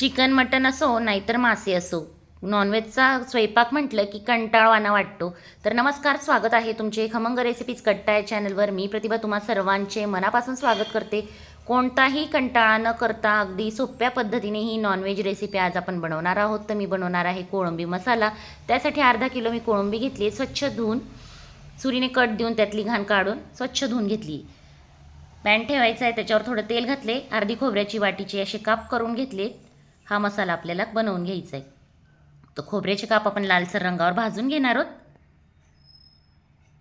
Chicken mutton असो नाहीतर मासे असो, नॉनव्हेजचा स्वयंपाक म्हटलं की कंटाळवाणा वाटतो. तर नमस्कार, स्वागत आहे तुमचे खमंग रेसिपीज कट्टा या चॅनलवर. मी प्रतिभा तुम्हा सर्वांचे मनापासून स्वागत करते. कोणताही कंटाळा न करता अगदी सोप्या पद्धतीने ही नॉनव्हेज रेसिपी आज आपण बनवणार आहोत. तर मी बनवणार आहे कोळंबी मसाला. त्यासाठी अर्धा किलो मी कोळंबी घेतली, स्वच्छ धुवून सुरीने कट देऊन त्यातली घाण काढून स्वच्छ धुवून घेतली. पॅन ठेवायचा आहे, त्याच्यावर थोडं तेल घातले, अर्धी खोबऱ्याची वाटीचे असे काप करून घेतले. हा मसाला आपल्याला बनवून घ्यायचा आहे. तर खोबऱ्याचे काप आपण लालसर रंगावर भाजून घेणार आहोत.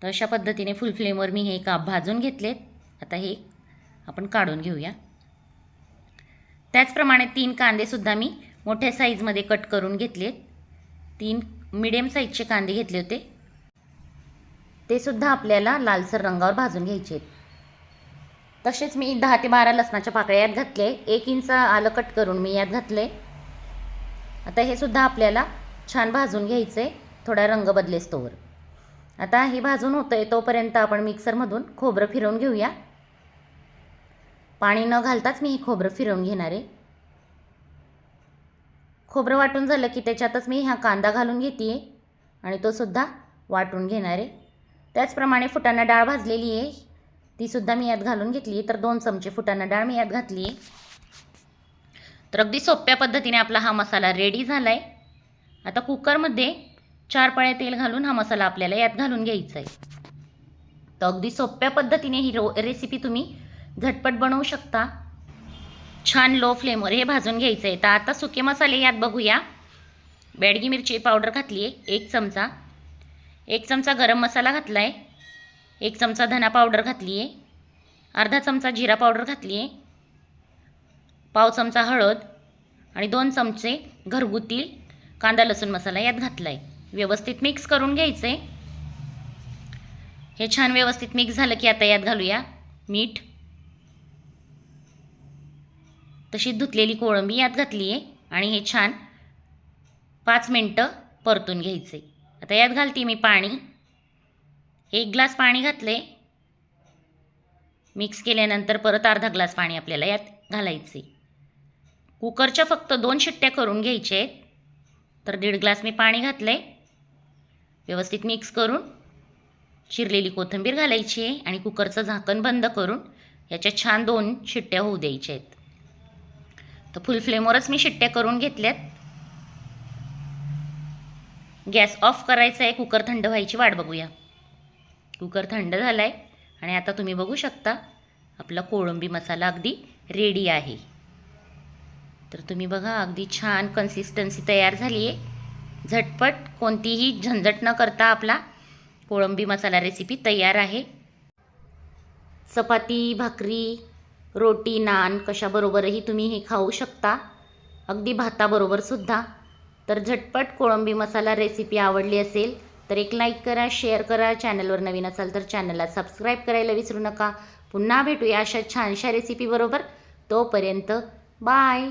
तर अशा पद्धतीने फुल फ्लेमवर मी हे काप भाजून घेतलेत. आता हे आपण काढून घेऊया. त्याचप्रमाणे 3 कांदेसुद्धा मी मोठ्या साईजमध्ये कट करून घेतलेत. 3 मिडियम साईजचे कांदे घेतले होते, ते सुद्धा आपल्याला लालसर रंगावर भाजून घ्यायचे आहेत. तसेच मी 10 ते 12 लसणाच्या पाकळ्या यात घातले. 1 इंच आलं कट करून मी यात घातले. आता हे सुद्धा आपल्याला छान भाजून घ्यायचं आहे, थोडा रंग बदलेस्तोवर. आता हे भाजून होतं आहे तोपर्यंत आपण मिक्सरमधून खोबरं फिरवून घेऊया. पाणी न घालताच मी हे खोबरं फिरवून घेणार आहे. खोबरं वाटून झालं की त्याच्यातच मी हा कांदा घालून घेते आहे आणि तो सुद्धा वाटून घेणार आहे. त्याचप्रमाणे फुटाणा डाळ भाजलेली आहे, ती सुद्धा मी यात घालून घेतली आहे. तर 2 चमचे फुटाणा डाळ मी यात घातली आहे. तर अगदी सोप्या पद्धतीने आपला हा मसाला रेडी झाला आहे. आता कुकरमध्ये 4 पळ्या तेल घालून हा मसाला आपल्याला यात घालून घ्यायचा आहे. तर अगदी सोप्या पद्धतीने ही रेसिपी तुम्ही झटपट बनवू शकता. छान लो फ्लेमवर हे भाजून घ्यायचं आहे. तर आता सुके मसाले यात बघूया. बेडगी मिरची पावडर घातली आहे 1 चमचा. 1 चमचा गरम मसाला घातला आहे. 1 चमचा धना पावडर घातली आहे. अर्धा चमचा जिरा पावडर घातली आहे. पाव चमचा हळद आणि 2 चमचे घरगुती कांदा लसूण मसाला यात घातला आहे. व्यवस्थित मिक्स करून घ्यायचं आहे. हे छान व्यवस्थित मिक्स झालं की आता यात घालूया मीठ. तशी धुतलेली कोळंबी यात घातली आहे आणि हे छान 5 मिनटं परतून घ्यायचे. आता यात घालते मी पाणी. 1 ग्लास पाणी घातले. मिक्स केल्यानंतर परत अर्धा ग्लास पाणी आपल्याला यात घालायचे. कुकरच्या फक्त 2 शिट्ट्या करून घ्यायच्या आहेत. तर 1.5 ग्लास मी पाणी घातले. व्यवस्थित मिक्स करून चिरलेली कोथिंबीर घालायची आहे आणि कुकरचं झाकण बंद करून याच्या छान 2 शिट्ट्या होऊ द्यायच्या आहेत. तर फुल फ्लेमवरच मी शिट्ट्या करून घेतल्यात. गॅस ऑफ करायचा आहे. कुकर थंड व्हायची वाट बघूया. कुकर थंड झाला आहे आणि आता तुम्ही बघू शकता आपला कोळंबी मसाला अगदी रेडी आहे. तर तुम्ही बघा, अगदी छान कन्सिस्टन्सी तयार झाली आहे. झटपट कोणतीही झंझट न करता आपला कोळंबी मसाला रेसिपी तयार आहे. चपाती, भाकरी, रोटी, नान कशाबरोबरही तुम्ही हे खाऊ शकता, अगदी भाताबरोबर सुद्धा. तर झटपट कोळंबी मसाला रेसिपी आवडली असेल तर एक लाईक करा, शेअर करा. चॅनलवर नवीन असाल तर चॅनलला सबस्क्राईब करायला विसरू नका. पुन्हा भेटूया अशा छानशा रेसिपीबरोबर. तोपर्यंत बाय.